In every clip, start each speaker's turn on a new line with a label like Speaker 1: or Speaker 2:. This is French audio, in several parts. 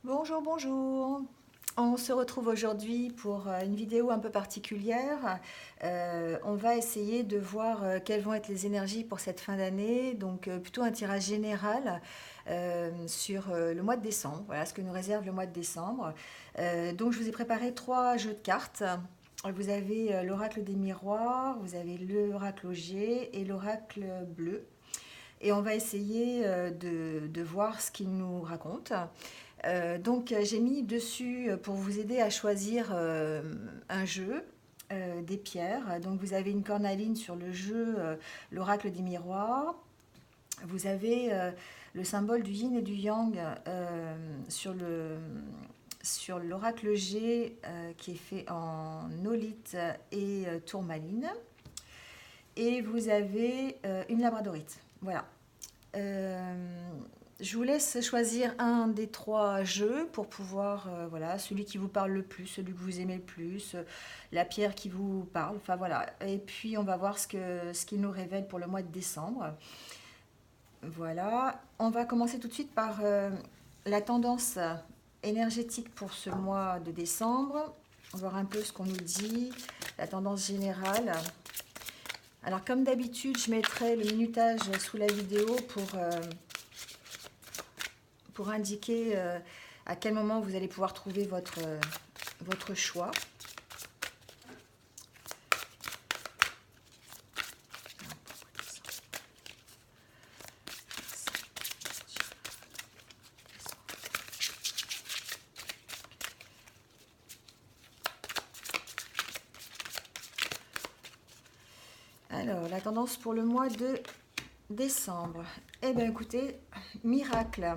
Speaker 1: Bonjour, bonjour. On se retrouve aujourd'hui pour une vidéo un peu particulière. On va essayer de voir quelles vont être les énergies pour cette fin d'année, donc plutôt un tirage général sur le mois de décembre, voilà ce que nous réserve le mois de décembre. Donc je vous ai préparé trois jeux de cartes. Vous avez l'oracle des miroirs, vous avez l'oracle Auger et l'oracle bleu. Et on va essayer de voir ce qu'il nous raconte. Donc j'ai mis dessus pour vous aider à choisir un jeu, des pierres. Donc vous avez une cornaline sur le jeu, l'oracle des miroirs. Vous avez le symbole du yin et du yang sur l'oracle G qui est fait en olite et tourmaline. Et vous avez une labradorite. Voilà. Euh, je vous laisse choisir un des trois jeux pour pouvoir, voilà, celui qui vous parle le plus, celui que vous aimez le plus, la pierre qui vous parle, enfin voilà. Et puis on va voir ce qu'il nous révèle pour le mois de décembre. Voilà, on va commencer tout de suite par la tendance énergétique pour ce mois de décembre. On va voir un peu ce qu'on nous dit, la tendance générale. Alors comme d'habitude, je mettrai le minutage sous la vidéo pour indiquer à quel moment vous allez pouvoir trouver votre choix. Alors, la tendance pour le mois de décembre. Eh bien, écoutez, miracle.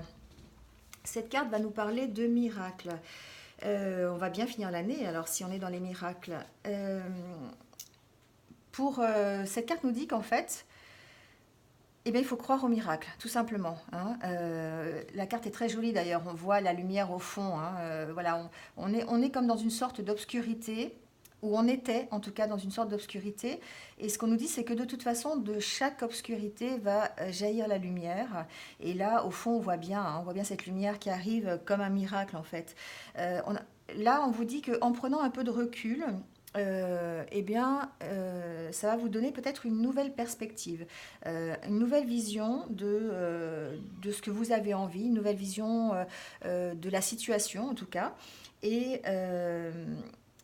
Speaker 1: Cette carte va nous parler de miracle. On va bien finir l'année, alors si on est dans les miracles. Cette carte nous dit qu'en fait, eh bien, il faut croire au miracle, tout simplement. Hein. La carte est très jolie d'ailleurs, on voit la lumière au fond. Hein. Voilà, on est comme dans une sorte d'obscurité, ou on était en tout cas dans une sorte d'obscurité. Et ce qu'on nous dit, c'est que de toute façon, de chaque obscurité va jaillir la lumière. Et là, au fond, on voit bien cette lumière qui arrive comme un miracle en fait. Là, on vous dit qu'en prenant un peu de recul, ça va vous donner peut-être une nouvelle perspective, une nouvelle vision de ce que vous avez envie, une nouvelle vision de la situation en tout cas, et, euh,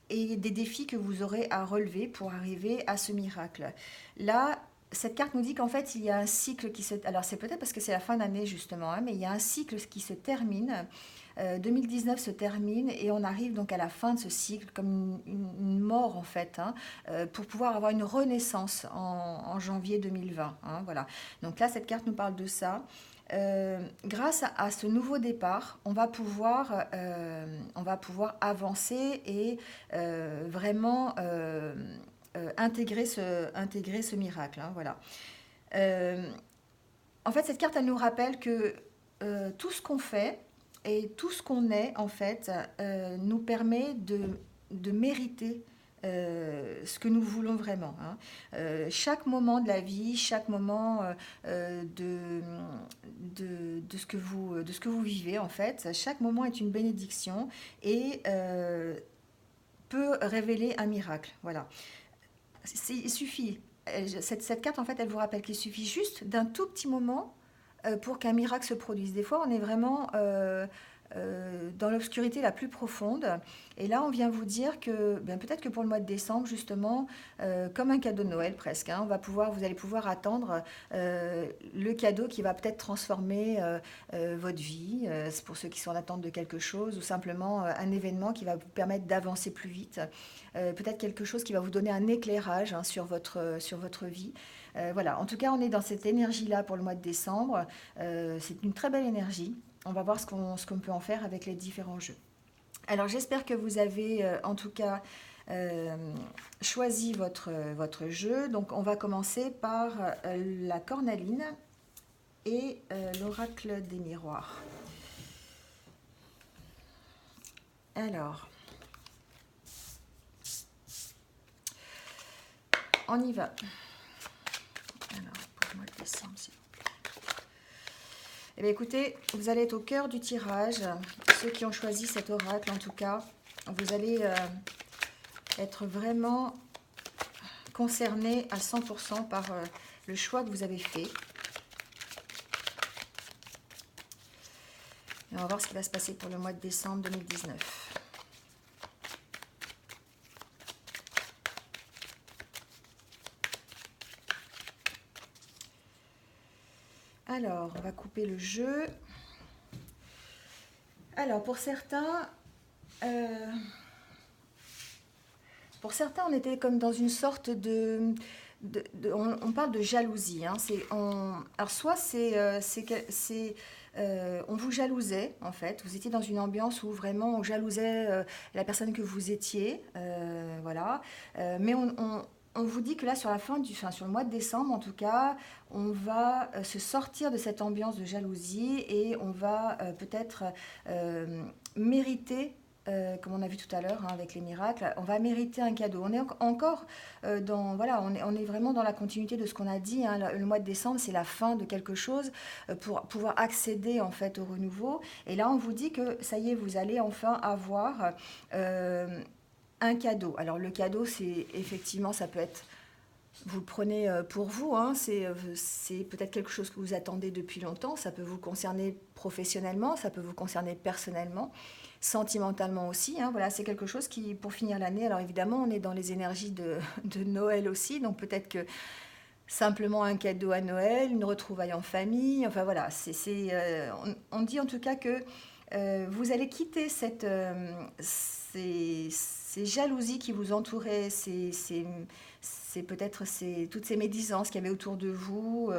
Speaker 1: et des défis que vous aurez à relever pour arriver à ce miracle. Là, cette carte nous dit qu'en fait, il y a un cycle qui se... Alors, c'est peut-être parce que c'est la fin d'année, justement, hein, mais il y a un cycle qui se termine. 2019 se termine et on arrive donc à la fin de ce cycle, comme une mort, en fait, hein, pour pouvoir avoir une renaissance en janvier 2020. Hein, voilà. Donc là, cette carte nous parle de ça. Grâce à ce nouveau départ, on va pouvoir avancer et vraiment intégrer ce miracle. Hein, voilà. Euh, En fait, cette carte, elle nous rappelle que tout ce qu'on fait et tout ce qu'on est, en fait, nous permet de mériter ce que nous voulons vraiment. Hein. Chaque moment de la vie, chaque moment de ce que vous vivez, en fait, chaque moment est une bénédiction et peut révéler un miracle. Voilà. Il suffit. Cette carte, en fait, elle vous rappelle qu'il suffit juste d'un tout petit moment pour qu'un miracle se produise. Des fois, on est vraiment dans l'obscurité la plus profonde. Et là, on vient vous dire que ben, peut-être que pour le mois de décembre, justement, comme un cadeau de Noël presque, hein, vous allez pouvoir attendre le cadeau qui va peut-être transformer votre vie. C'est pour ceux qui sont en attente de quelque chose ou simplement un événement qui va vous permettre d'avancer plus vite. Peut-être quelque chose qui va vous donner un éclairage hein, sur votre vie. Voilà, en tout cas, on est dans cette énergie-là pour le mois de décembre. C'est une très belle énergie. On va voir ce qu'on peut en faire avec les différents jeux. Alors, j'espère que vous avez en tout cas euh, choisi votre jeu. Donc, on va commencer par la cornaline et l'oracle des miroirs. Alors, on y va. Alors, pour le mois de décembre, s'il vous plaît. Eh bien, écoutez, vous allez être au cœur du tirage. Ceux qui ont choisi cet oracle, en tout cas, vous allez être vraiment concernés à 100% par le choix que vous avez fait. Et on va voir ce qui va se passer pour le mois de décembre 2019. Alors, on va couper le jeu. Alors, pour certains, on était comme dans une sorte on parle de jalousie. Hein. Alors, soit on vous jalousait, en fait. Vous étiez dans une ambiance où vraiment on jalousait la personne que vous étiez. Voilà. Mais on vous dit que là, sur le mois de décembre, en tout cas, on va se sortir de cette ambiance de jalousie et on va peut-être mériter, comme on a vu tout à l'heure hein, avec les miracles, on va mériter un cadeau. On est encore voilà, on est vraiment dans la continuité de ce qu'on a dit. Hein. Le mois de décembre, c'est la fin de quelque chose pour pouvoir accéder en fait au renouveau. Et là, on vous dit que ça y est, vous allez enfin avoir un cadeau. Alors le cadeau, c'est effectivement, ça peut être, vous le prenez pour vous, hein, c'est peut-être quelque chose que vous attendez depuis longtemps, ça peut vous concerner professionnellement, ça peut vous concerner personnellement, sentimentalement aussi. Hein, voilà, c'est quelque chose qui, pour finir l'année, alors évidemment, on est dans les énergies de Noël aussi, donc peut-être que simplement un cadeau à Noël, une retrouvaille en famille, enfin voilà, on dit en tout cas que vous allez quitter ces jalousies qui vous entouraient, peut-être toutes ces médisances qu'il y avait autour de vous,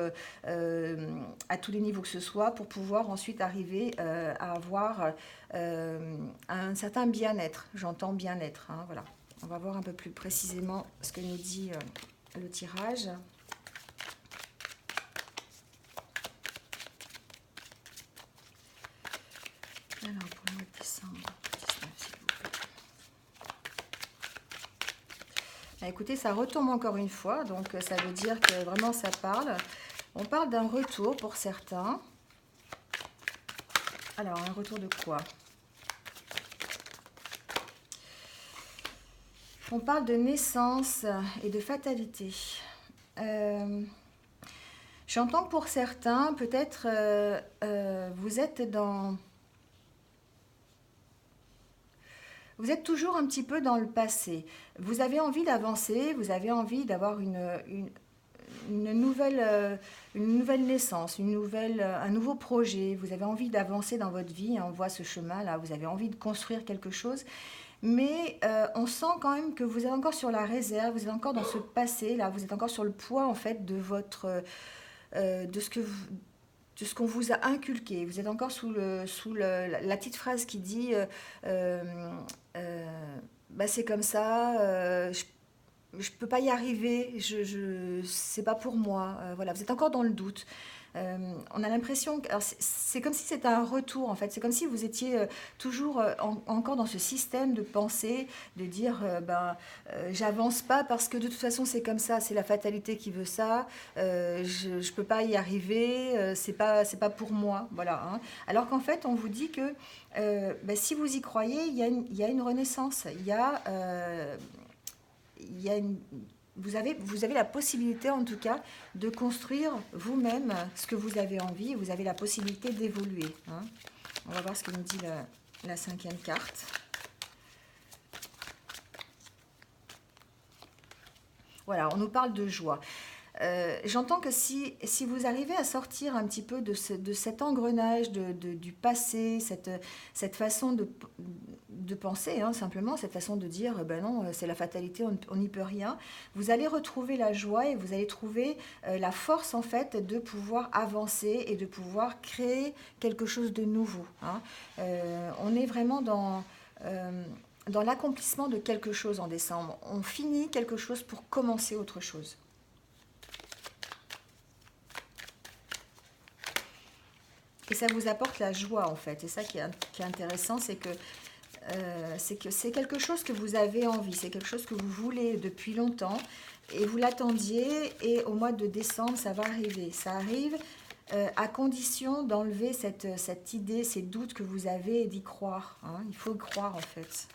Speaker 1: à tous les niveaux que ce soit, pour pouvoir ensuite arriver à avoir un certain bien-être. J'entends bien-être, hein, voilà. On va voir un peu plus précisément ce que nous dit le tirage. Alors, pour le mois de décembre 19, s'il vous plaît. Ah, écoutez, ça retombe encore une fois, donc ça veut dire que vraiment ça parle. On parle d'un retour pour certains. Alors, un retour de quoi? On parle de naissance et de fatalité. J'entends que pour certains, peut-être vous êtes toujours un petit peu dans le passé. Vous avez envie d'avancer, vous avez envie d'avoir une nouvelle naissance, un nouveau projet. Vous avez envie d'avancer dans votre vie. Hein, on voit ce chemin-là, vous avez envie de construire quelque chose. Mais on sent quand même que vous êtes encore sur la réserve, vous êtes encore dans ce passé-là, vous êtes encore sur le poids en fait de de ce qu'on vous a inculqué. Vous êtes encore sous la petite phrase qui dit bah, c'est comme ça, je peux pas y arriver, c'est pas pour moi. Voilà, vous êtes encore dans le doute. On a l'impression que c'est comme si c'était un retour en fait. C'est comme si vous étiez toujours encore dans ce système de pensée, de dire j'avance pas parce que de toute façon c'est comme ça, c'est la fatalité qui veut ça. Je peux pas y arriver, c'est pas pour moi. Voilà. Hein. Alors qu'en fait on vous dit que si vous y croyez, il y a une renaissance. Il y a vous avez la possibilité en tout cas de construire vous-même ce que vous avez envie. Vous avez la possibilité d'évoluer. Hein. On va voir ce que nous dit la 5e carte. Voilà, on nous parle de joie. J'entends que si vous arrivez à sortir un petit peu de cet engrenage du passé, cette façon de penser, hein, simplement, cette façon de dire, ben non, c'est la fatalité, on n'y peut rien, vous allez retrouver la joie et vous allez trouver la force, en fait, de pouvoir avancer et de pouvoir créer quelque chose de nouveau. Hein. On est vraiment dans l'accomplissement de quelque chose en décembre. On finit quelque chose pour commencer autre chose. Et ça vous apporte la joie en fait. Et ça qui est intéressant, c'est que c'est quelque chose que vous avez envie, c'est quelque chose que vous voulez depuis longtemps et vous l'attendiez et au mois de décembre, ça va arriver. Ça arrive à condition d'enlever cette idée, ces doutes que vous avez et d'y croire. Hein. Il faut y croire en fait.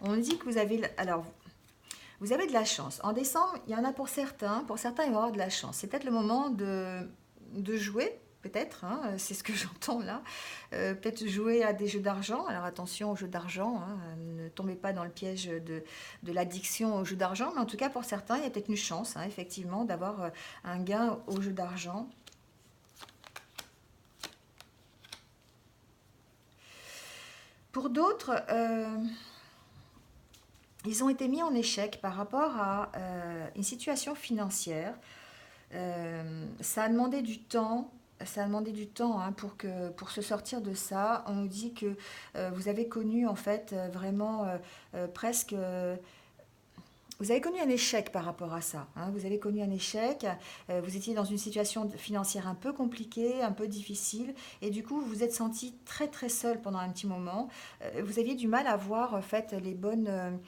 Speaker 1: On dit que vous avez... Alors, vous avez de la chance. En décembre, il y en a pour certains. Pour certains, ils vont avoir de la chance. C'est peut-être le moment de jouer, peut-être. Hein, c'est ce que j'entends là. Peut-être jouer à des jeux d'argent. Alors attention aux jeux d'argent. Hein, ne tombez pas dans le piège de l'addiction aux jeux d'argent. Mais en tout cas, pour certains, il y a peut-être une chance, hein, effectivement, d'avoir un gain aux jeux d'argent. Pour d'autres... ils ont été mis en échec par rapport à une situation financière. Ça a demandé du temps. Ça a demandé du temps hein, pour se sortir de ça. On nous dit que vous avez connu en fait vraiment presque... vous avez connu un échec par rapport à ça. Hein. Vous avez connu un échec. Vous étiez dans une situation financière un peu compliquée, un peu difficile. Et du coup, vous vous êtes senti très très seul pendant un petit moment. Vous aviez du mal à voir en fait les bonnes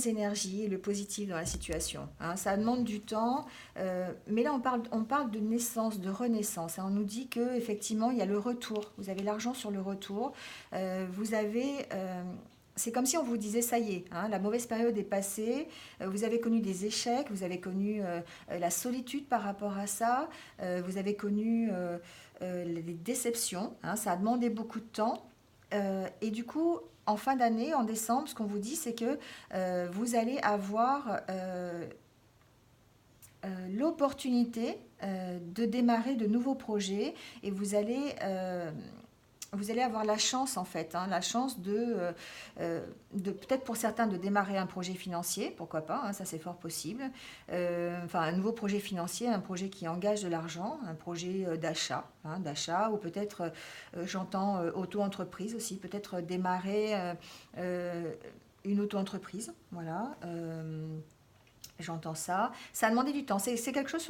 Speaker 1: énergies et le positif dans la situation. Hein. Ça demande du temps, mais là on parle de naissance, de renaissance. Hein. On nous dit qu'effectivement il y a le retour, vous avez l'argent sur le retour, vous avez... c'est comme si on vous disait, ça y est, hein, la mauvaise période est passée, vous avez connu des échecs, vous avez connu la solitude par rapport à ça, vous avez connu les déceptions, hein, ça a demandé beaucoup de temps. Et du coup, en fin d'année, en décembre, ce qu'on vous dit, c'est que vous allez avoir l'opportunité de démarrer de nouveaux projets et vous allez avoir la chance, en fait, hein, la chance de peut-être pour certains, de démarrer un projet financier, pourquoi pas, hein, ça c'est fort possible. Enfin, un nouveau projet financier, un projet qui engage de l'argent, un projet d'achat, hein, d'achat, ou peut-être, j'entends auto-entreprise aussi, peut-être démarrer une auto-entreprise, voilà. J'entends ça. Ça a demandé du temps. C'est quelque chose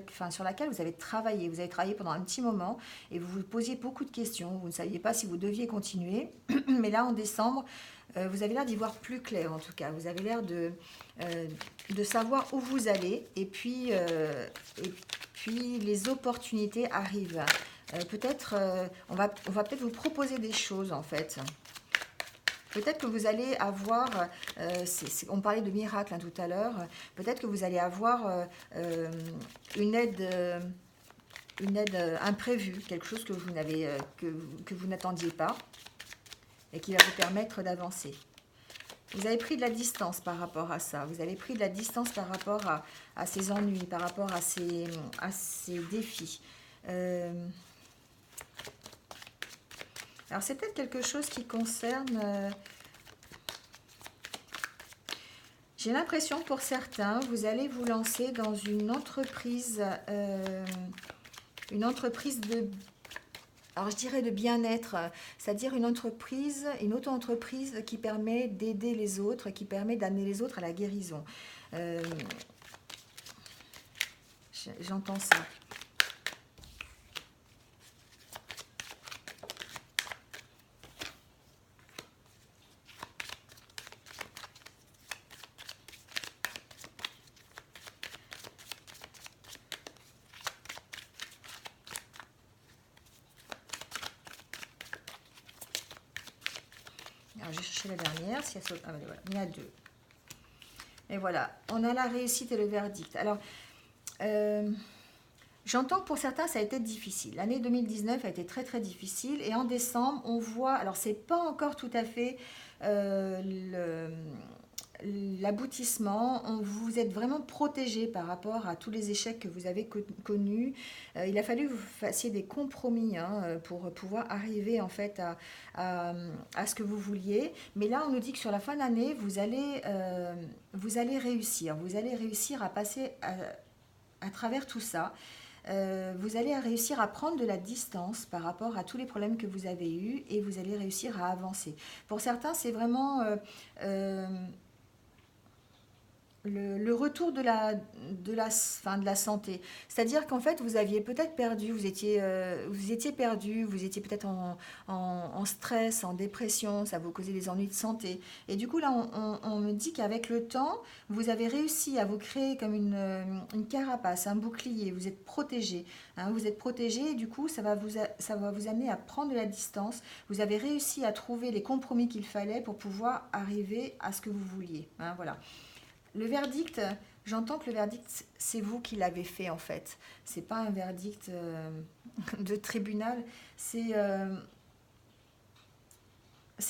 Speaker 1: enfin, sur laquelle vous avez travaillé. Vous avez travaillé pendant un petit moment et vous vous posiez beaucoup de questions. Vous ne saviez pas si vous deviez continuer. Mais là, en décembre, vous avez l'air d'y voir plus clair, en tout cas. Vous avez l'air de savoir où vous allez. Et puis les opportunités arrivent. Peut-être, on va peut-être vous proposer des choses, en fait. Peut-être que vous allez avoir, on parlait de miracle hein, tout à l'heure, peut-être que vous allez avoir une aide imprévue, quelque chose que vous n'attendiez pas et qui va vous permettre d'avancer. Vous avez pris de la distance par rapport à ça, vous avez pris de la distance par rapport à ces ennuis, par rapport à ces défis. Alors, c'est peut-être quelque chose qui concerne... j'ai l'impression que pour certains, vous allez vous lancer dans une entreprise de... Alors, je dirais de bien-être, c'est-à-dire une auto-entreprise qui permet d'aider les autres, qui permet d'amener les autres à la guérison. J'entends ça. Alors, j'ai cherché la dernière. Si elle... ah, voilà. Il y en a deux. Et voilà, on a la réussite et le verdict. Alors, j'entends que pour certains, ça a été difficile. L'année 2019 a été très, très difficile. Et en décembre, on voit... Alors, c'est pas encore tout à fait l'aboutissement. Vous êtes vraiment protégé par rapport à tous les échecs que vous avez connus. Il a fallu que vous fassiez des compromis hein, pour pouvoir arriver en fait à ce que vous vouliez. Mais là, on nous dit que sur la fin d'année, vous allez réussir. Vous allez réussir à passer à travers tout ça. Vous allez réussir à prendre de la distance par rapport à tous les problèmes que vous avez eus et vous allez réussir à avancer. Pour certains, c'est vraiment le retour de la santé. C'est-à-dire qu'en fait, vous aviez peut-être perdu, vous étiez perdu, vous étiez peut-être en stress, en dépression, ça vous causait des ennuis de santé. Et du coup, là, on me dit qu'avec le temps, vous avez réussi à vous créer comme une carapace, un bouclier, vous êtes protégé. Hein, vous êtes protégé et du coup, ça va vous amener à prendre de la distance. Vous avez réussi à trouver les compromis qu'il fallait pour pouvoir arriver à ce que vous vouliez. Hein, voilà. Le verdict, j'entends que le verdict, c'est vous qui l'avez fait en fait. C'est pas un verdict de tribunal. C'est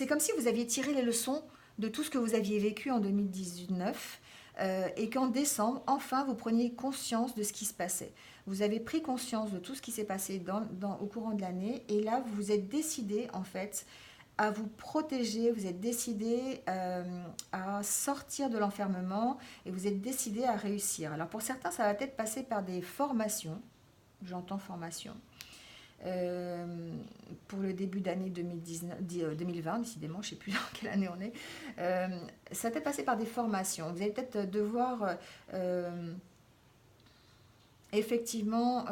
Speaker 1: comme si vous aviez tiré les leçons de tout ce que vous aviez vécu en 2019 et qu'en décembre, enfin, vous preniez conscience de ce qui se passait. Vous avez pris conscience de tout ce qui s'est passé au courant de l'année et là, vous vous êtes décidé en fait à vous protéger, vous êtes décidé à sortir de l'enfermement et vous êtes décidé à réussir. Alors pour certains, ça va peut-être passer par des formations, j'entends formation, pour le début d'année 2020, décidément, je ne sais plus dans quelle année on est. Ça va peut-être passer par des formations. Vous allez peut-être devoir effectivement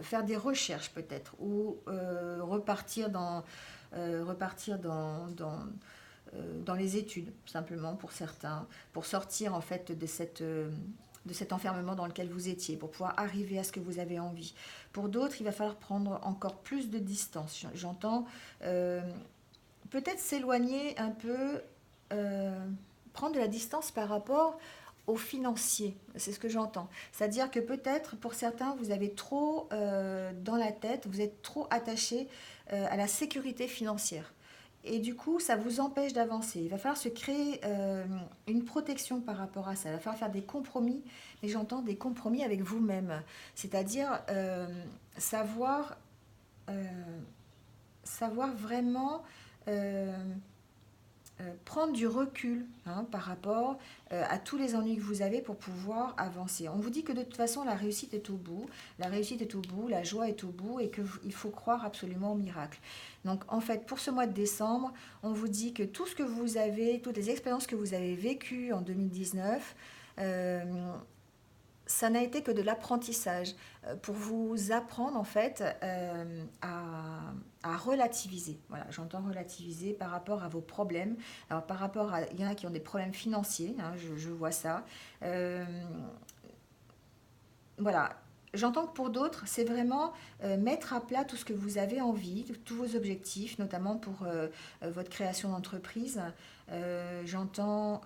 Speaker 1: faire des recherches peut-être ou repartir dans les études, simplement pour certains, pour sortir en fait de cet enfermement dans lequel vous étiez, pour pouvoir arriver à ce que vous avez envie. Pour d'autres, il va falloir prendre encore plus de distance. J'entends peut-être s'éloigner un peu, prendre de la distance par rapport aux financiers, c'est ce que j'entends. C'est-à-dire que peut-être pour certains, vous avez trop dans la tête, vous êtes trop attaché à la sécurité financière. Et du coup, ça vous empêche d'avancer. Il va falloir se créer une protection par rapport à ça. Il va falloir faire des compromis, mais j'entends des compromis avec vous-même. C'est-à-dire savoir, euh, savoir vraiment euh, prendre du recul par rapport à tous les ennuis que vous avez pour pouvoir avancer. On vous dit que de toute façon, la réussite est au bout, la réussite est au bout, la joie est au bout et qu'il faut croire absolument au miracle. Donc en fait, pour ce mois de décembre, on vous dit que tout ce que vous avez, toutes les expériences que vous avez vécues en 2019, ça n'a été que de l'apprentissage pour vous apprendre en fait à relativiser. Voilà, j'entends relativiser par rapport à vos problèmes. Alors par rapport à, il y en a qui ont des problèmes financiers, hein, je vois ça. Voilà. J'entends que pour d'autres, c'est vraiment mettre à plat tout ce que vous avez envie, tous vos objectifs, notamment pour votre création d'entreprise. J'entends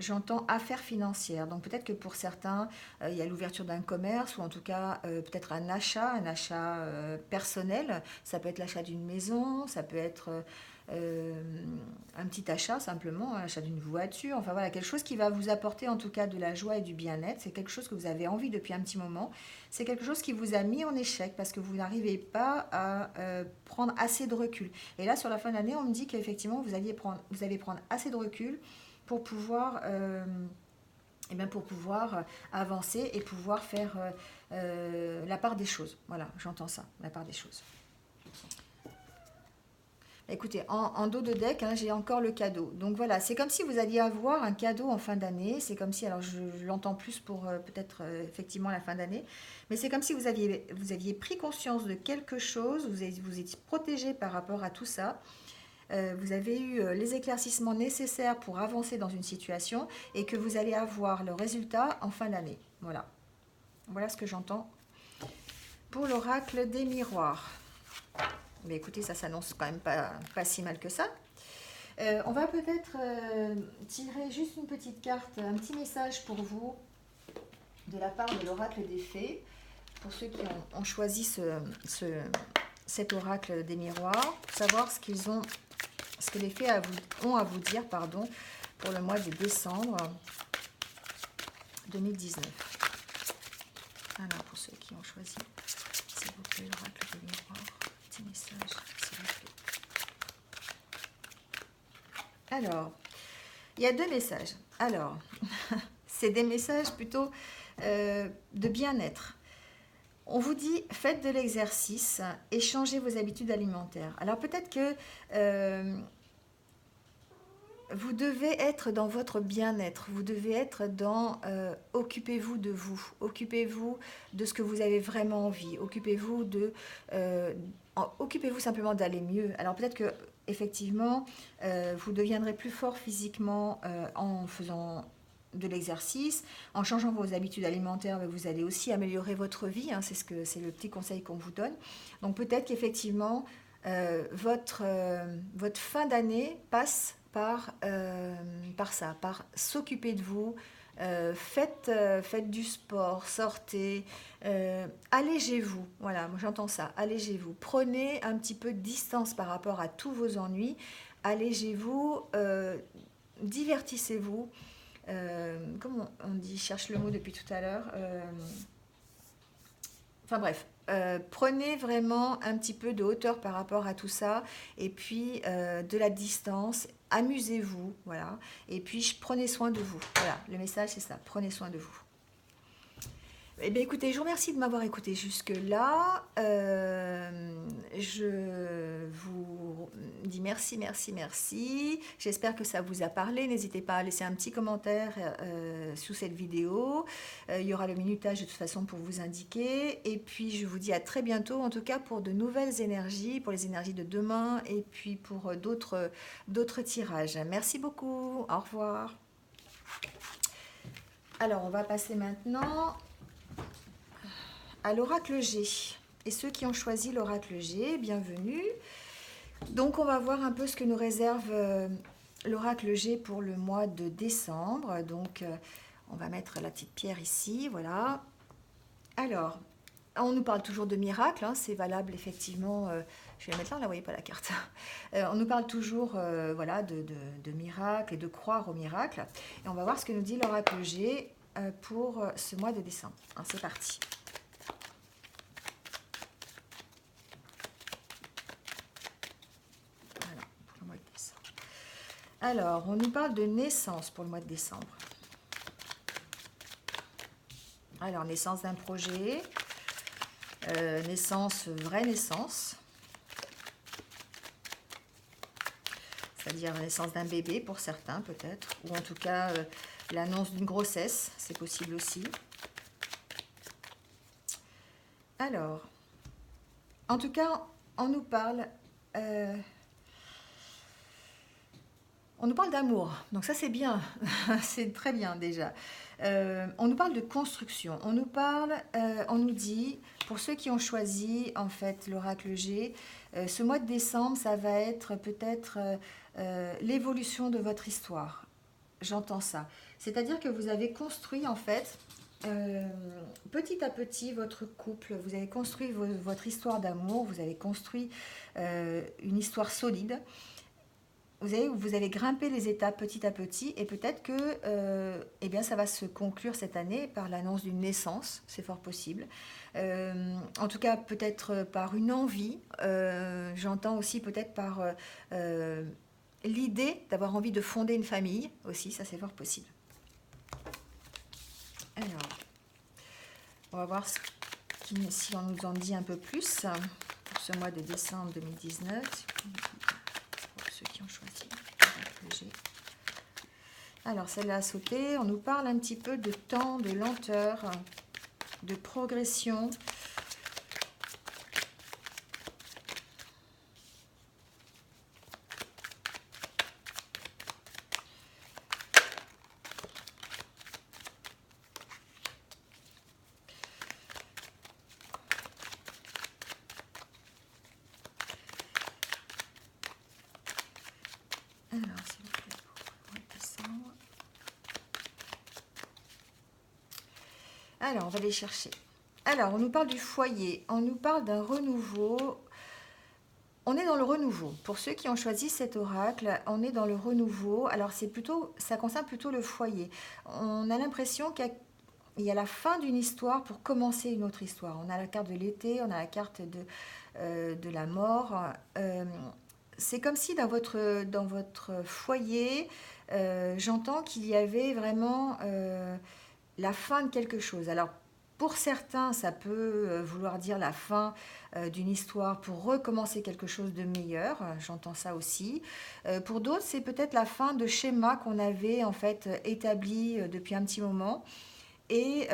Speaker 1: J'entends affaires financières. Donc peut-être que pour certains, il y a l'ouverture d'un commerce ou en tout cas peut-être un achat personnel. Ça peut être l'achat d'une maison, ça peut être un petit achat simplement, un achat d'une voiture. Enfin voilà, quelque chose qui va vous apporter en tout cas de la joie et du bien-être. C'est quelque chose que vous avez envie depuis un petit moment. C'est quelque chose qui vous a mis en échec parce que vous n'arrivez pas à prendre assez de recul. Et là, sur la fin de l'année, on me dit qu'effectivement, vous allez prendre assez de recul pour pouvoir, eh bien pour pouvoir avancer et pouvoir faire la part des choses. Voilà, j'entends ça, la part des choses. Écoutez, en dos de deck, hein, j'ai encore le cadeau. Donc voilà, c'est comme si vous alliez avoir un cadeau en fin d'année. C'est comme si, alors je l'entends plus pour peut-être effectivement la fin d'année, mais c'est comme si vous aviez pris conscience de quelque chose, vous étiez protégé par rapport à tout ça. Vous avez eu les éclaircissements nécessaires pour avancer dans une situation et que vous allez avoir le résultat en fin d'année. Voilà. Voilà ce que j'entends pour l'oracle des miroirs. Mais écoutez, ça s'annonce quand même pas si mal que ça. On va peut-être tirer juste une petite carte, un petit message pour vous de la part de l'oracle des fées. Pour ceux qui ont choisi cet oracle des miroirs, pour savoir ce que les fées ont à vous dire pour le mois de décembre 2019. Alors, pour ceux qui ont choisi, s'il vous plaît, l'oracle des miroirs, petit message, s'il vous plaît. Alors, il y a deux messages. Alors, c'est des messages plutôt de bien-être. On vous dit, faites de l'exercice et changez vos habitudes alimentaires. Alors peut-être que Vous devez être dans votre bien-être, vous devez être dans occupez-vous de vous, occupez-vous de ce que vous avez vraiment envie, euh, occupez-vous simplement d'aller mieux. Alors peut-être que effectivement, vous deviendrez plus fort physiquement en faisant de l'exercice, en changeant vos habitudes alimentaires, vous allez aussi améliorer votre vie, hein, c'est le petit conseil qu'on vous donne. Donc peut-être qu'effectivement votre fin d'année passe par ça, par s'occuper de vous. Faites du sport, sortez, allégez-vous. Voilà, moi j'entends ça, allégez-vous. Prenez un petit peu de distance par rapport à tous vos ennuis. Allégez-vous, divertissez-vous. Comment on dit, je cherche le mot depuis tout à l'heure. Enfin bref, prenez vraiment un petit peu de hauteur par rapport à tout ça et puis de la distance, amusez-vous, voilà. Et puis prenez soin de vous. Voilà, le message c'est ça, prenez soin de vous. Eh bien, écoutez, je vous remercie de m'avoir écouté jusque-là. Je vous dis merci, merci, merci. J'espère que ça vous a parlé. N'hésitez pas à laisser un petit commentaire sous cette vidéo. Il y aura le minutage de toute façon pour vous indiquer. Et puis, je vous dis à très bientôt, en tout cas pour de nouvelles énergies, pour les énergies de demain et puis pour d'autres tirages. Merci beaucoup. Au revoir. Alors, on va passer maintenant à l'oracle G. Et ceux qui ont choisi l'oracle G, bienvenue. Donc on va voir un peu ce que nous réserve l'oracle G pour le mois de décembre. Donc on va mettre la petite pierre ici, voilà. Alors, on nous parle toujours de miracles, hein, c'est valable effectivement. Je vais la mettre là, vous voyez pas la carte. On nous parle toujours voilà, de miracles et de croire aux miracles. Et on va voir ce que nous dit l'oracle G pour ce mois de décembre. Hein, c'est parti. Alors, on nous parle de naissance pour le mois de décembre. Alors, naissance d'un projet, naissance, vraie naissance, c'est-à-dire naissance d'un bébé pour certains peut-être, ou en tout cas l'annonce d'une grossesse, c'est possible aussi. Alors, en tout cas, on nous parle d'amour, donc ça c'est bien, c'est très bien déjà. On nous parle de construction, on nous dit, pour ceux qui ont choisi en fait l'oracle G, ce mois de décembre, ça va être peut-être l'évolution de votre histoire. J'entends ça. C'est-à-dire que vous avez construit en fait petit à petit votre couple, vous avez construit votre histoire d'amour, vous avez construit une histoire solide. Vous avez grimpé les étapes petit à petit et peut-être que eh bien, ça va se conclure cette année par l'annonce d'une naissance, c'est fort possible. En tout cas, peut-être par une envie. J'entends aussi peut-être par l'idée d'avoir envie de fonder une famille aussi, ça c'est fort possible. Alors, on va voir si on nous en dit un peu plus pour ce mois de décembre 2019. Ceux qui ont choisi l'oracle G. Alors, celle-là a sauté. On nous parle un petit peu de temps, de lenteur, de progression. Alors, s'il vous plaît, pour décembre. Alors, on va les chercher. Alors, on nous parle du foyer, on nous parle d'un renouveau. On est dans le renouveau. Pour ceux qui ont choisi cet oracle, on est dans le renouveau. Alors, ça concerne plutôt le foyer. On a l'impression qu'il y a la fin d'une histoire pour commencer une autre histoire. On a la carte de l'été, on a la carte de la mort. C'est comme si dans votre foyer, j'entends qu'il y avait vraiment la fin de quelque chose. Alors, pour certains, ça peut vouloir dire la fin d'une histoire pour recommencer quelque chose de meilleur. J'entends ça aussi. Pour d'autres, c'est peut-être la fin de schémas qu'on avait en fait établis depuis un petit moment et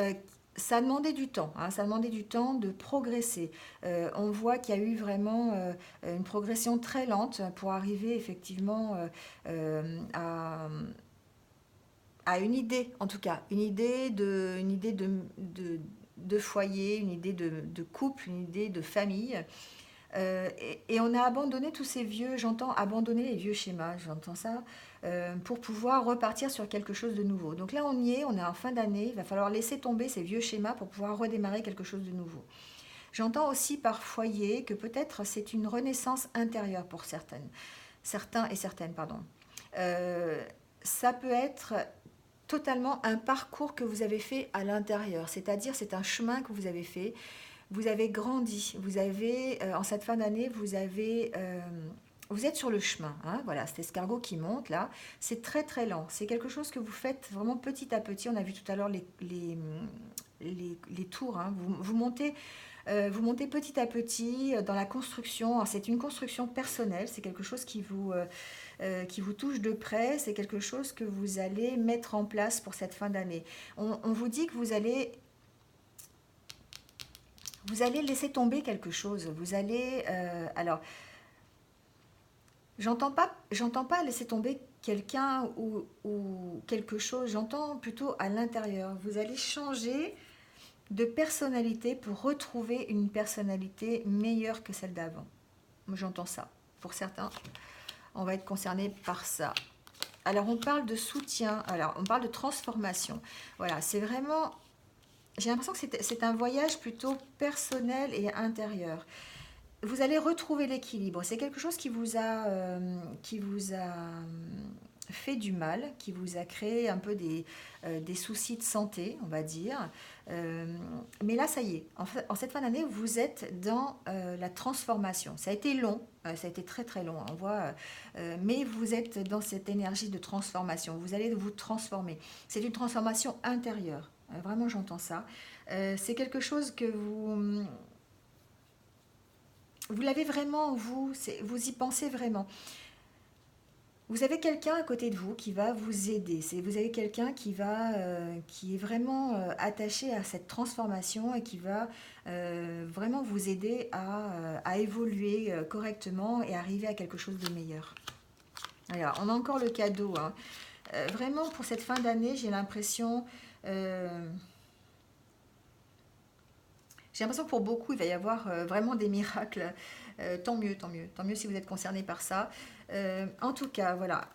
Speaker 1: ça demandait du temps, hein, ça demandait du temps de progresser. On voit qu'il y a eu vraiment une progression très lente pour arriver effectivement à une idée, en tout cas, une idée de foyer, une idée de couple, une idée de famille. Et on a abandonné tous ces vieux, j'entends abandonner les vieux schémas, j'entends ça, pour pouvoir repartir sur quelque chose de nouveau. Donc là, on y est, on est en fin d'année, il va falloir laisser tomber ces vieux schémas pour pouvoir redémarrer quelque chose de nouveau. J'entends aussi par foyer que peut-être c'est une renaissance intérieure pour certains et certaines, pardon. Euh, Ça peut être totalement un parcours que vous avez fait à l'intérieur, c'est-à-dire c'est un chemin que vous avez fait, vous avez grandi, vous avez, en cette fin d'année, vous êtes sur le chemin, hein, voilà, cet escargot qui monte là, c'est très très lent, c'est quelque chose que vous faites vraiment petit à petit, on a vu tout à l'heure les tours, hein, vous montez petit à petit dans la construction. Alors, c'est une construction personnelle, c'est quelque chose qui vous touche de près, c'est quelque chose que vous allez mettre en place pour cette fin d'année. On vous dit que vous allez laisser tomber quelque chose. Vous allez, alors, j'entends pas laisser tomber quelqu'un ou quelque chose. J'entends plutôt à l'intérieur. Vous allez changer de personnalité pour retrouver une personnalité meilleure que celle d'avant. Moi, j'entends ça. Pour certains, on va être concerné par ça. Alors, on parle de soutien, alors on parle de transformation. Voilà, c'est vraiment, j'ai l'impression que c'est un voyage plutôt personnel et intérieur. Vous allez retrouver l'équilibre. C'est quelque chose qui vous a fait du mal, qui vous a créé un peu des soucis de santé, on va dire. Mais là, ça y est, en cette fin d'année, vous êtes dans la transformation. Ça a été long, ça a été très très long, on voit, mais vous êtes dans cette énergie de transformation. Vous allez vous transformer. C'est une transformation intérieure. Vraiment, j'entends ça. C'est quelque chose que vous l'avez vraiment, vous y pensez vraiment. Vous avez quelqu'un à côté de vous qui va vous aider. Vous avez quelqu'un qui est vraiment attaché à cette transformation et qui va vraiment vous aider à évoluer correctement et arriver à quelque chose de meilleur. Alors, on a encore le cadeau, hein. Vraiment, pour cette fin d'année, euh, j'ai l'impression que pour beaucoup, il va y avoir vraiment des miracles. Tant mieux, tant mieux. Tant mieux si vous êtes concerné par ça. En tout cas, voilà.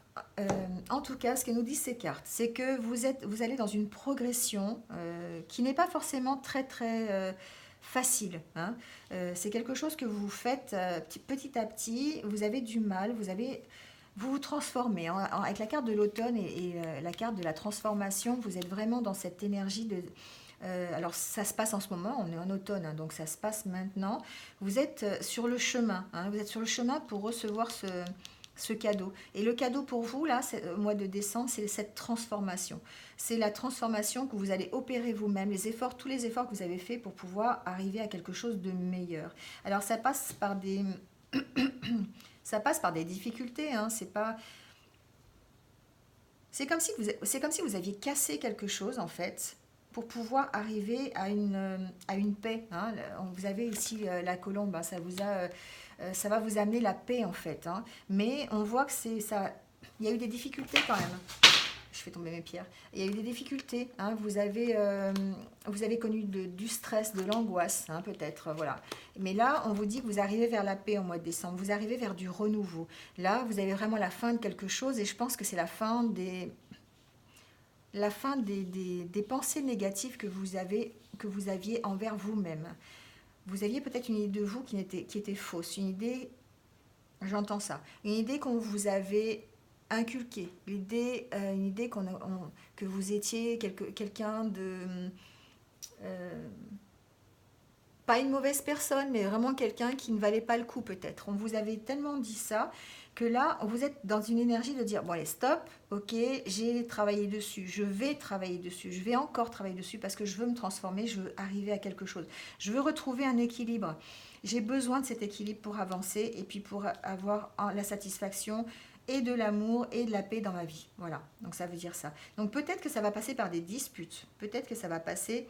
Speaker 1: En tout cas, ce que nous disent ces cartes, c'est que vous allez dans une progression qui n'est pas forcément très très facile, hein. C'est quelque chose que vous faites petit à petit. Vous avez du mal, vous vous transformez, hein. Avec la carte de l'automne et la carte de la transformation, vous êtes vraiment dans cette énergie de alors ça se passe en ce moment, on est en automne, hein, donc ça se passe maintenant. Vous êtes sur le chemin, hein, vous êtes sur le chemin pour recevoir ce cadeau. Et le cadeau pour vous, là, au mois de décembre, c'est cette transformation. C'est la transformation que vous allez opérer vous-même, tous les efforts que vous avez faits pour pouvoir arriver à quelque chose de meilleur. Alors ça passe par des difficultés, hein, c'est comme si vous aviez cassé quelque chose en fait pour pouvoir arriver à une paix, hein. Vous avez ici la colombe, hein, ça va vous amener la paix en fait, hein. Mais on voit que c'est ça. Il y a eu des difficultés quand même. Je fais tomber mes pierres. Il y a eu des difficultés, hein. Vous avez connu du stress, de l'angoisse, hein, peut-être, voilà. Mais là, on vous dit que vous arrivez vers la paix au mois de décembre. Vous arrivez vers du renouveau. Là, vous avez vraiment la fin de quelque chose et je pense que c'est des pensées négatives que vous aviez envers vous-même. Vous aviez peut-être une idée de vous qui était fausse, une idée, j'entends ça, une idée qu'on vous avait inculquée, une idée que vous étiez quelqu'un de pas une mauvaise personne, mais vraiment quelqu'un qui ne valait pas le coup peut-être. On vous avait tellement dit ça que là, vous êtes dans une énergie de dire, bon allez, stop, ok, j'ai travaillé dessus, je vais travailler dessus, je vais encore travailler dessus parce que je veux me transformer, je veux arriver à quelque chose. Je veux retrouver un équilibre. J'ai besoin de cet équilibre pour avancer et puis pour avoir la satisfaction et de l'amour et de la paix dans ma vie. Voilà, donc ça veut dire ça. Donc peut-être que ça va passer par des disputes, peut-être que ça va passer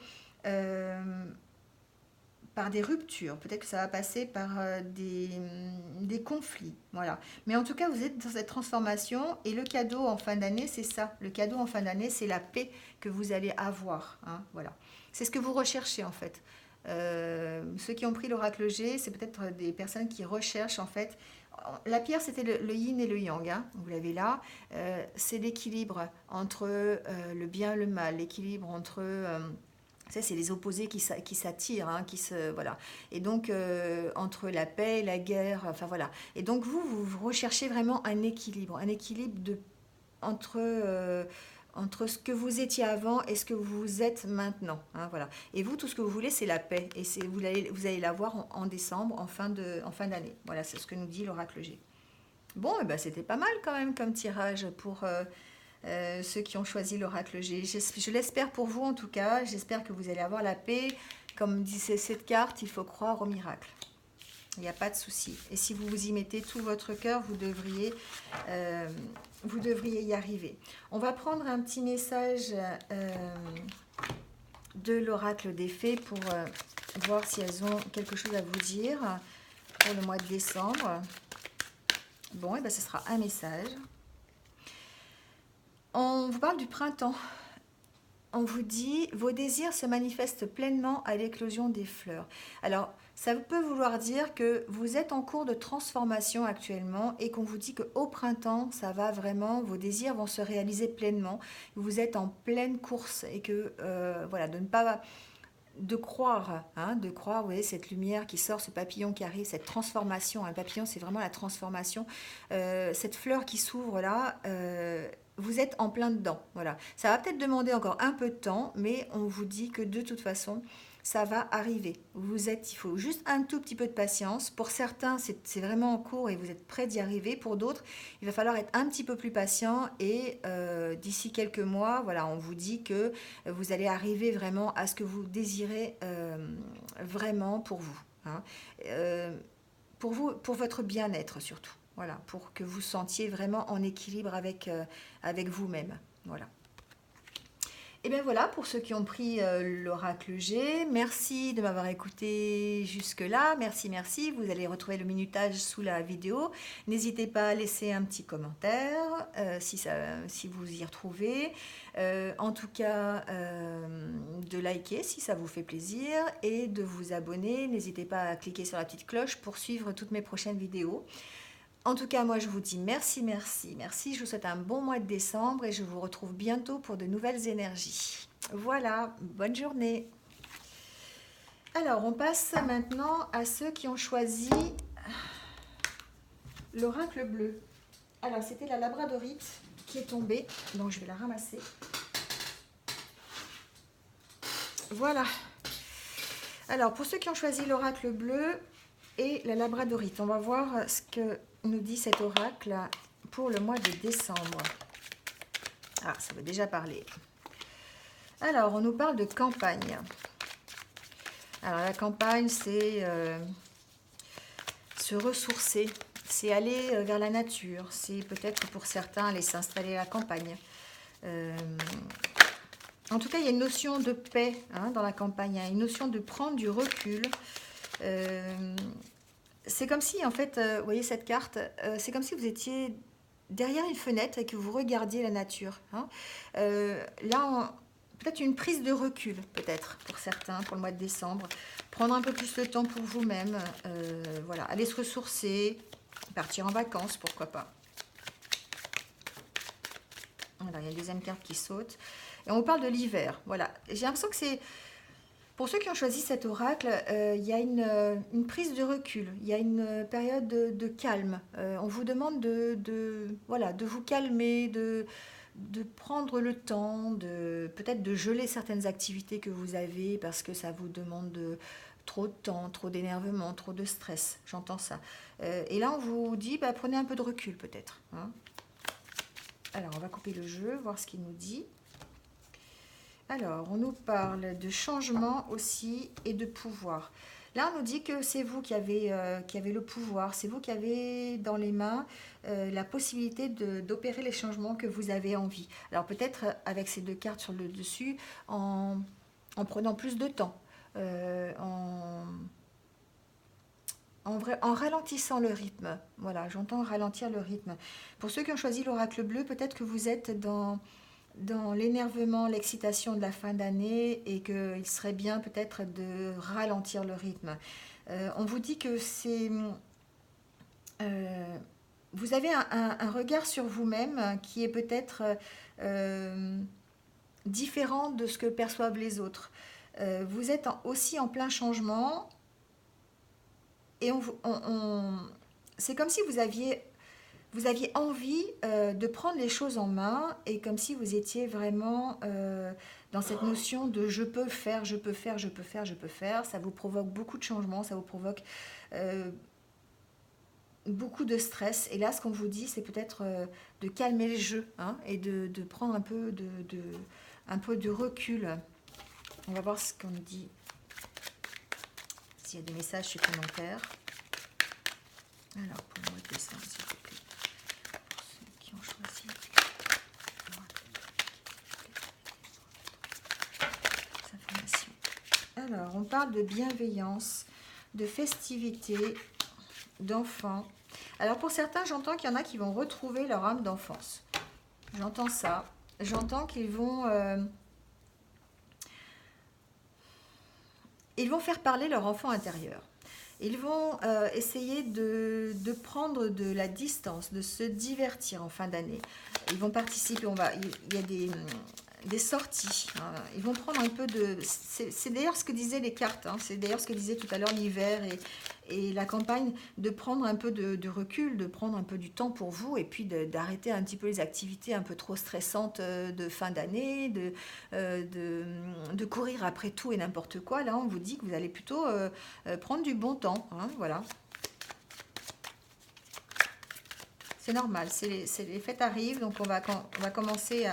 Speaker 1: par des ruptures, peut-être que ça va passer par des conflits, voilà. Mais en tout cas, vous êtes dans cette transformation et le cadeau en fin d'année, c'est ça. Le cadeau en fin d'année, c'est la paix que vous allez avoir, hein, voilà. C'est ce que vous recherchez en fait. Ceux qui ont pris l'oracle G, c'est peut-être des personnes qui recherchent en fait. La pierre, c'était le yin et le yang, hein, vous l'avez là. C'est l'équilibre entre le bien et le mal, l'équilibre entre ça, c'est les opposés qui s'attirent, hein, voilà. Et donc, entre la paix et la guerre, enfin voilà. Et donc, vous recherchez vraiment un équilibre entre ce que vous étiez avant et ce que vous êtes maintenant, hein, voilà. Et vous, tout ce que vous voulez, c'est la paix. Et vous allez l'avoir en décembre, en fin d'année. Voilà, c'est ce que nous dit l'oracle G. Bon, eh ben, c'était pas mal quand même comme tirage pour ceux qui ont choisi l'oracle G. Je l'espère pour vous en tout cas. J'espère que vous allez avoir la paix. Comme disait cette carte, il faut croire au miracle. Il n'y a pas de souci. Et si vous vous y mettez tout votre cœur, vous devriez y arriver. On va prendre un petit message de l'oracle des fées pour voir si elles ont quelque chose à vous dire pour le mois de décembre. Bon, et bien ce sera un message. On vous parle du printemps. On vous dit, vos désirs se manifestent pleinement à l'éclosion des fleurs. Alors, ça peut vouloir dire que vous êtes en cours de transformation actuellement et qu'on vous dit qu'au printemps, ça va vraiment, vos désirs vont se réaliser pleinement. Vous êtes en pleine course et que, voilà, de croire, vous voyez, cette lumière qui sort, ce papillon qui arrive, cette transformation. Un papillon, c'est vraiment la transformation. Cette fleur qui s'ouvre là, vous êtes en plein dedans. Voilà. Ça va peut-être demander encore un peu de temps, mais on vous dit que de toute façon, ça va arriver. Il faut juste un tout petit peu de patience. Pour certains, c'est vraiment en cours et vous êtes prêts d'y arriver. Pour d'autres, il va falloir être un petit peu plus patient et d'ici quelques mois, voilà, on vous dit que vous allez arriver vraiment à ce que vous désirez vraiment pour vous, hein. Pour vous, pour votre bien-être surtout. Voilà, pour que vous sentiez vraiment en équilibre avec vous-même. Voilà. Et bien voilà, pour ceux qui ont pris l'oracle G, merci de m'avoir écouté jusque-là. Merci, merci. Vous allez retrouver le minutage sous la vidéo. N'hésitez pas à laisser un petit commentaire si vous y retrouvez. En tout cas, de liker si ça vous fait plaisir et de vous abonner. N'hésitez pas à cliquer sur la petite cloche pour suivre toutes mes prochaines vidéos. En tout cas, moi, je vous dis merci, merci, merci. Je vous souhaite un bon mois de décembre et je vous retrouve bientôt pour de nouvelles énergies. Voilà, bonne journée. Alors, on passe maintenant à ceux qui ont choisi l'oracle bleu. Alors, c'était la labradorite qui est tombée, donc je vais la ramasser. Voilà. Alors, pour ceux qui ont choisi l'oracle bleu et la labradorite, on va voir ce que nous dit cet oracle pour le mois de décembre. Ah, ça veut déjà parler. Alors, on nous parle de campagne. Alors, la campagne, c'est se ressourcer, c'est aller vers la nature, c'est peut-être pour certains aller s'installer à la campagne. En tout cas, il y a une notion de paix dans la campagne, il y a une notion de prendre du recul. C'est comme si, en fait, vous voyez cette carte, c'est comme si vous étiez derrière une fenêtre et que vous regardiez la nature. Là, peut-être une prise de recul, peut-être, pour certains, pour le mois de décembre. Prendre un peu plus de temps pour vous-même. Voilà, aller se ressourcer, partir en vacances, pourquoi pas. Voilà, il y a une deuxième carte qui saute. Et on parle de l'hiver. Voilà, j'ai l'impression que c'est... Pour ceux qui ont choisi cet oracle, il y a une prise de recul, il y a une période de calme. On vous demande voilà, de vous calmer, de prendre le temps, peut-être de geler certaines activités que vous avez parce que ça vous demande trop de temps, trop d'énervement, trop de stress, j'entends ça. Et là, on vous dit, bah, prenez un peu de recul peut-être, hein. Alors, on va couper le jeu, voir ce qu'il nous dit. Alors, on nous parle de changement aussi et de pouvoir. Là, on nous dit que c'est vous qui avez le pouvoir, c'est vous qui avez dans les mains la possibilité d'opérer les changements que vous avez envie. Alors, peut-être avec ces deux cartes sur le dessus, en prenant plus de temps, euh, en, en ralentissant le rythme. Voilà, j'entends ralentir le rythme. Pour ceux qui ont choisi l'oracle bleu, peut-être que vous êtes dans l'énervement, l'excitation de la fin d'année et qu'il serait bien peut-être de ralentir le rythme. On vous dit que c'est... euh, vous avez un regard sur vous-même qui est peut-être différent de ce que perçoivent les autres. Vous êtes aussi en plein changement et c'est comme si vous aviez envie de prendre les choses en main et comme si vous étiez vraiment dans cette notion de je peux faire, je peux faire, je peux faire, je peux faire. Ça vous provoque beaucoup de changements, ça vous provoque beaucoup de stress. Et là, ce qu'on vous dit, c'est peut-être de calmer le jeu, hein, et de prendre un peu de recul. On va voir ce qu'on nous dit, s'il y a des messages supplémentaires. Alors, pour le mois de décembre, s'il vous plaît, pour ceux qui ont choisi ces informations. Alors, on parle de bienveillance, de festivité, d'enfants. Alors, pour certains, j'entends qu'il y en a qui vont retrouver leur âme d'enfance. J'entends ça. J'entends qu'ils ils vont faire parler leur enfant intérieur. Ils vont essayer de prendre de la distance, de se divertir en fin d'année. Ils vont participer, il y a des sorties, hein. Ils vont prendre un peu de... C'est d'ailleurs ce que disaient les cartes, hein. C'est d'ailleurs ce que disait tout à l'heure l'hiver et la campagne, de prendre un peu de recul, de prendre un peu du temps pour vous et puis d'arrêter un petit peu les activités un peu trop stressantes de fin d'année, de courir après tout et n'importe quoi. Là, on vous dit que vous allez plutôt prendre du bon temps, hein, voilà. C'est normal, les fêtes arrivent, donc on va commencer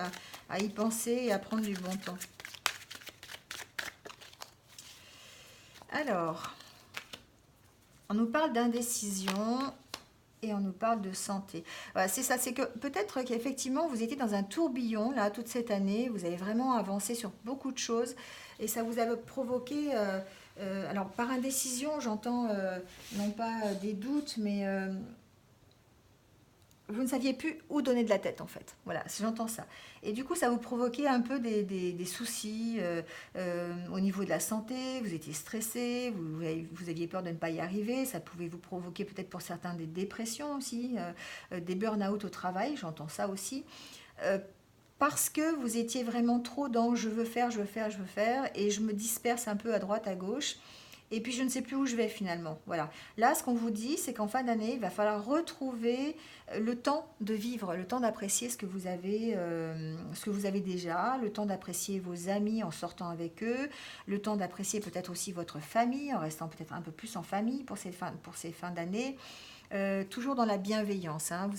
Speaker 1: à y penser et à prendre du bon temps. Alors, on nous parle d'indécision et on nous parle de santé. Voilà, c'est ça, c'est que peut-être qu'effectivement vous étiez dans un tourbillon là toute cette année, vous avez vraiment avancé sur beaucoup de choses et ça vous a provoqué, alors par indécision j'entends non pas des doutes, mais vous ne saviez plus où donner de la tête en fait. Voilà, j'entends ça. Et du coup, ça vous provoquait un peu des soucis au niveau de la santé, vous étiez stressé, vous aviez peur de ne pas y arriver, ça pouvait vous provoquer peut-être pour certains des dépressions aussi, des burn-out au travail, j'entends ça aussi. Euh, Parce que vous étiez vraiment trop dans je veux faire, je veux faire, je veux faire, et je me disperse un peu à droite, à gauche. Et puis je ne sais plus où je vais finalement. Voilà. Là, ce qu'on vous dit, c'est qu'en fin d'année, il va falloir retrouver le temps de vivre, le temps d'apprécier ce que vous avez déjà, le temps d'apprécier vos amis en sortant avec eux, le temps d'apprécier peut-être aussi votre famille, en restant peut-être un peu plus en famille pour ces fins d'année. Toujours dans la bienveillance, hein.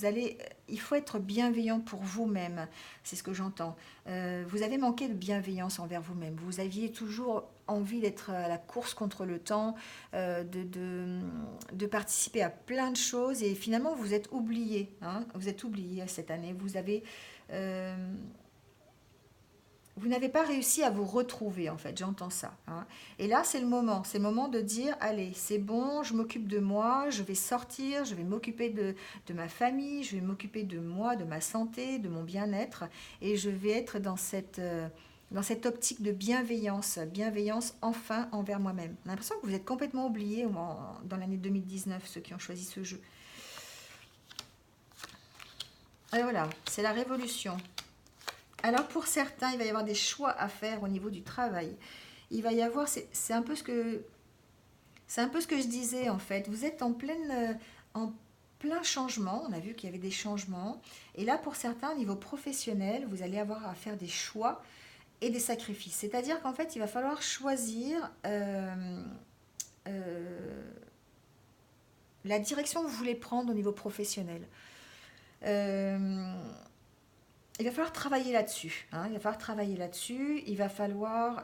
Speaker 1: Il faut être bienveillant pour vous-même, c'est ce que j'entends. Vous avez manqué de bienveillance envers vous-même. Vous aviez toujours envie d'être à la course contre le temps, de participer à plein de choses et finalement vous êtes oublié, hein. Vous êtes oublié cette année. Euh, vous n'avez pas réussi à vous retrouver, en fait, j'entends ça, hein. Et là, c'est le moment de dire, allez, c'est bon, je m'occupe de moi, je vais sortir, je vais m'occuper de ma famille, je vais m'occuper de moi, de ma santé, de mon bien-être, et je vais être dans cette optique de bienveillance enfin envers moi-même. On a l'impression que vous êtes complètement oubliés dans l'année 2019, ceux qui ont choisi ce jeu. Et voilà, c'est la révolution. Alors pour certains, il va y avoir des choix à faire au niveau du travail. Il va y avoir, c'est un peu c'est un peu ce que je disais en fait. Vous êtes en plein changement. On a vu qu'il y avait des changements. Et là, pour certains, au niveau professionnel, vous allez avoir à faire des choix et des sacrifices. C'est-à-dire qu'en fait, il va falloir choisir la direction que vous voulez prendre au niveau professionnel. Euh, il va falloir travailler là-dessus, hein, il va falloir travailler là-dessus, il va falloir...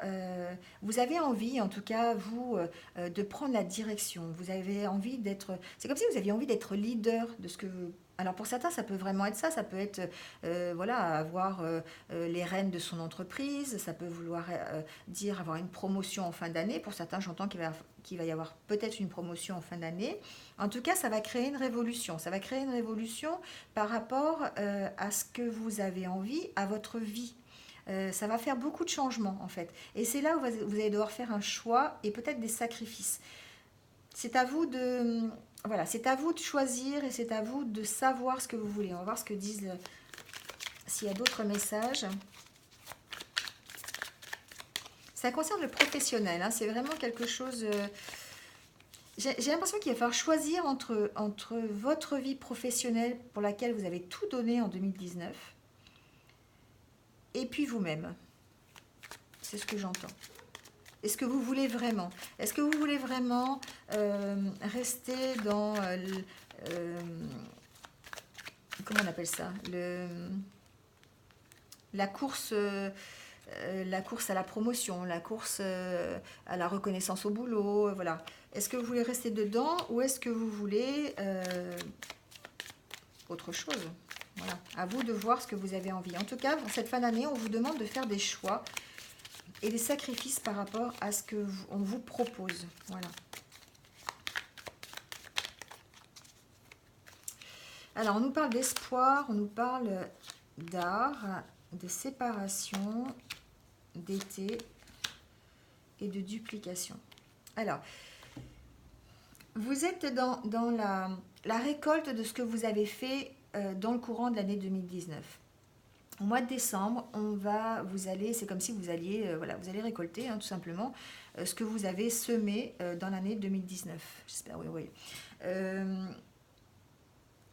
Speaker 1: vous avez envie, en tout cas, vous, de prendre la direction. Vous avez envie d'être... C'est comme si vous aviez envie d'être leader de ce que... Alors pour certains, ça peut vraiment être ça peut être voilà, avoir les rênes de son entreprise, ça peut vouloir dire avoir une promotion en fin d'année. Pour certains, j'entends qu'il va y avoir peut-être une promotion en fin d'année. En tout cas, ça va créer une révolution. Ça va créer une révolution par rapport à ce que vous avez envie, à votre vie. Ça va faire beaucoup de changements en fait. Et c'est là où vous allez devoir faire un choix et peut-être des sacrifices. C'est à vous de, voilà, c'est à vous de choisir et c'est à vous de savoir ce que vous voulez. On va voir ce que disent, s'il y a d'autres messages. Ça concerne le professionnel, hein, c'est vraiment quelque chose... j'ai l'impression qu'il va falloir choisir entre votre vie professionnelle pour laquelle vous avez tout donné en 2019 et puis vous-même. C'est ce que j'entends. Est-ce que vous voulez vraiment? Est-ce que vous voulez vraiment rester dans... comment on appelle ça? La course... la course à la promotion, la course à la reconnaissance au boulot, voilà. Est-ce que vous voulez rester dedans ou est-ce que vous voulez autre chose? Voilà, à vous de voir ce que vous avez envie. En tout cas, pour cette fin d'année, on vous demande de faire des choix et des sacrifices par rapport à ce qu'on vous propose. Voilà. Alors, on nous parle d'espoir, on nous parle d'art, de séparation, d'été et de duplication. Alors, vous êtes dans la récolte de ce que vous avez fait dans le courant de l'année 2019. Au mois de décembre, c'est comme si vous alliez, voilà, vous allez récolter tout simplement ce que vous avez semé dans l'année 2019. J'espère, oui, oui.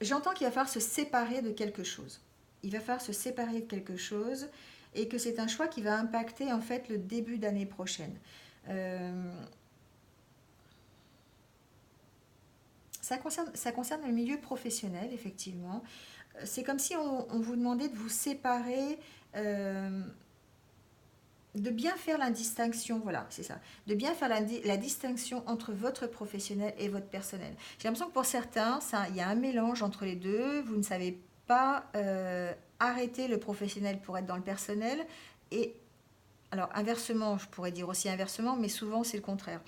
Speaker 1: J'entends qu'il va falloir se séparer de quelque chose. Il va falloir se séparer de quelque chose et que c'est un choix qui va impacter en fait le début d'année prochaine. Ça concerne le milieu professionnel, effectivement. C'est comme si on vous demandait de vous séparer, de bien faire la distinction, voilà, c'est ça, de bien faire la distinction entre votre professionnel et votre personnel. J'ai l'impression que pour certains, il y a un mélange entre les deux, vous ne savez pas arrêter le professionnel pour être dans le personnel, et alors inversement, je pourrais dire aussi inversement, mais souvent c'est le contraire.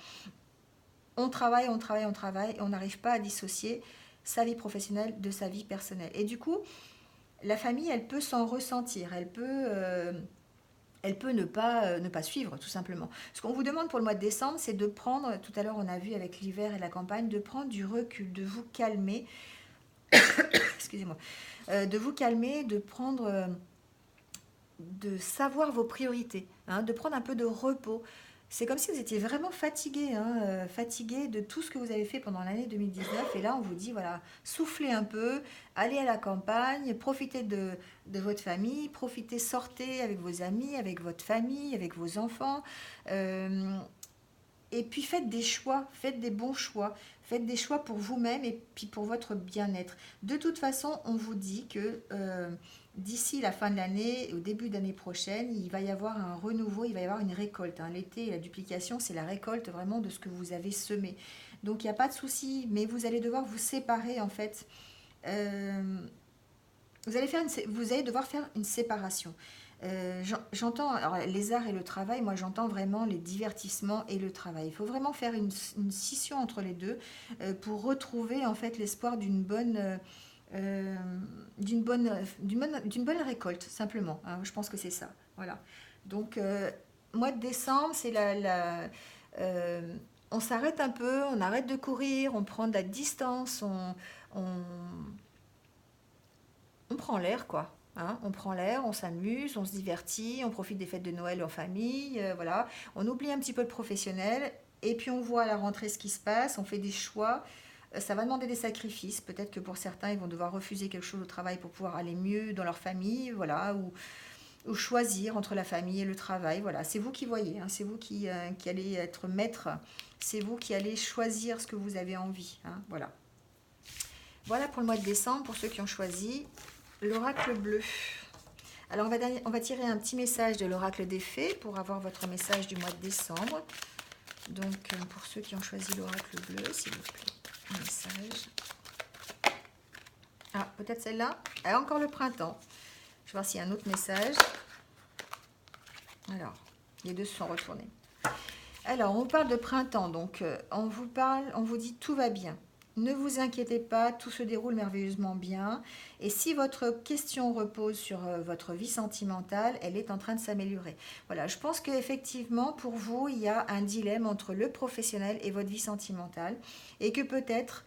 Speaker 1: On travaille, on travaille, on travaille, et on n'arrive pas à dissocier sa vie professionnelle de sa vie personnelle. Et du coup, la famille, elle peut s'en ressentir, elle peut ne pas suivre, tout simplement. Ce qu'on vous demande pour le mois de décembre, c'est de prendre, tout à l'heure on a vu avec l'hiver et la campagne, de prendre du recul, de vous calmer, excusez-moi, de vous calmer, de savoir vos priorités, hein, de prendre un peu de repos. C'est comme si vous étiez vraiment fatigué, hein, fatigué de tout ce que vous avez fait pendant l'année 2019. Et là, on vous dit, voilà, soufflez un peu, allez à la campagne, profitez de votre famille, profitez, sortez avec vos amis, avec votre famille, avec vos enfants. Et puis faites des choix, faites des bons choix, faites des choix pour vous-même et puis pour votre bien-être. De toute façon, on vous dit que d'ici la fin de l'année, au début d'année prochaine, il va y avoir un renouveau, il va y avoir une récolte. Hein. L'été, la duplication, c'est la récolte vraiment de ce que vous avez semé. Donc il n'y a pas de souci, mais vous allez devoir vous séparer en fait. Vous allez devoir faire une séparation. J'entends, alors les arts et le travail, moi j'entends vraiment les divertissements et le travail. Il faut vraiment faire une scission entre les deux pour retrouver en fait l'espoir d'une bonne récolte, simplement. Hein. Je pense que c'est ça. Voilà. Donc, mois de décembre, c'est on s'arrête un peu, on arrête de courir, on prend de la distance, on, on prend l'air, quoi. Hein, on prend l'air, on s'amuse, on se divertit, on profite des fêtes de Noël en famille, voilà. On oublie un petit peu le professionnel et puis on voit à la rentrée ce qui se passe, on fait des choix. Ça va demander des sacrifices. Peut-être que pour certains, ils vont devoir refuser quelque chose au travail pour pouvoir aller mieux dans leur famille, voilà. ou choisir entre la famille et le travail. Voilà, c'est vous qui voyez, hein, c'est vous qui allez être maître, c'est vous qui allez choisir ce que vous avez envie. Hein, voilà. Voilà pour le mois de décembre, pour ceux qui ont choisi l'oracle bleu. Alors on va tirer un petit message de l'oracle des fées pour avoir votre message du mois de décembre. Donc pour ceux qui ont choisi l'oracle bleu, s'il vous plaît, un message. Ah, peut-être celle-là. Ah, encore le printemps. Je vais voir s'il y a un autre message. Alors, les deux se sont retournés. Alors, on parle de printemps, donc on vous dit tout va bien. Ne vous inquiétez pas, tout se déroule merveilleusement bien. Et si votre question repose sur votre vie sentimentale, elle est en train de s'améliorer. Voilà, je pense qu'effectivement, pour vous, il y a un dilemme entre le professionnel et votre vie sentimentale. Et que peut-être,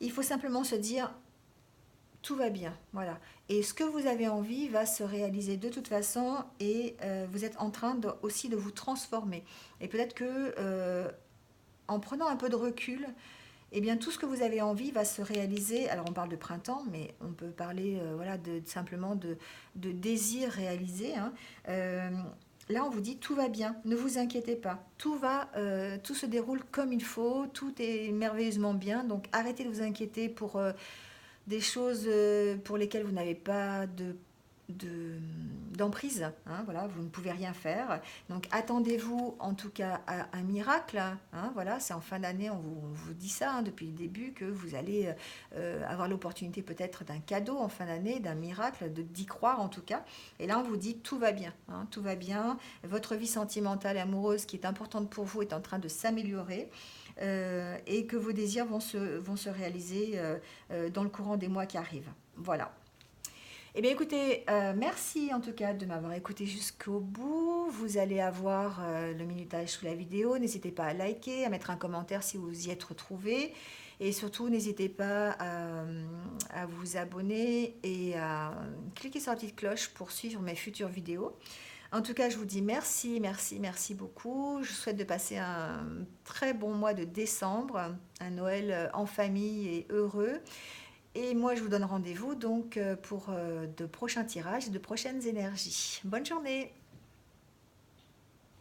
Speaker 1: il faut simplement se dire, tout va bien, voilà. Et ce que vous avez envie va se réaliser de toute façon et vous êtes en train aussi de vous transformer. Et peut-être que en prenant un peu de recul, eh bien tout ce que vous avez envie va se réaliser. Alors on parle de printemps, mais on peut parler voilà, simplement de désirs réalisés. Hein. Là, on vous dit tout va bien, ne vous inquiétez pas, tout se déroule comme il faut, tout est merveilleusement bien. Donc arrêtez de vous inquiéter pour des choses pour lesquelles vous n'avez pas d'emprise, hein, voilà, vous ne pouvez rien faire. Donc attendez-vous en tout cas à un miracle. Hein, voilà, c'est en fin d'année, on vous dit ça hein, depuis le début, que vous allez avoir l'opportunité peut-être d'un cadeau en fin d'année, d'un miracle, d'y croire en tout cas. Et là, on vous dit tout va bien. Hein, tout va bien. Votre vie sentimentale et amoureuse qui est importante pour vous est en train de s'améliorer. Et que vos désirs vont se réaliser dans le courant des mois qui arrivent. Voilà. Eh bien écoutez, merci en tout cas de m'avoir écouté jusqu'au bout. Vous allez avoir le minutage sous la vidéo. N'hésitez pas à liker, à mettre un commentaire si vous y êtes retrouvé. Et surtout, n'hésitez pas à vous abonner et à cliquer sur la petite cloche pour suivre mes futures vidéos. En tout cas, je vous dis merci, merci, merci beaucoup. Je souhaite de passer un très bon mois de décembre, un Noël en famille et heureux. Et moi, je vous donne rendez-vous donc pour de prochains tirages et de prochaines énergies. Bonne journée!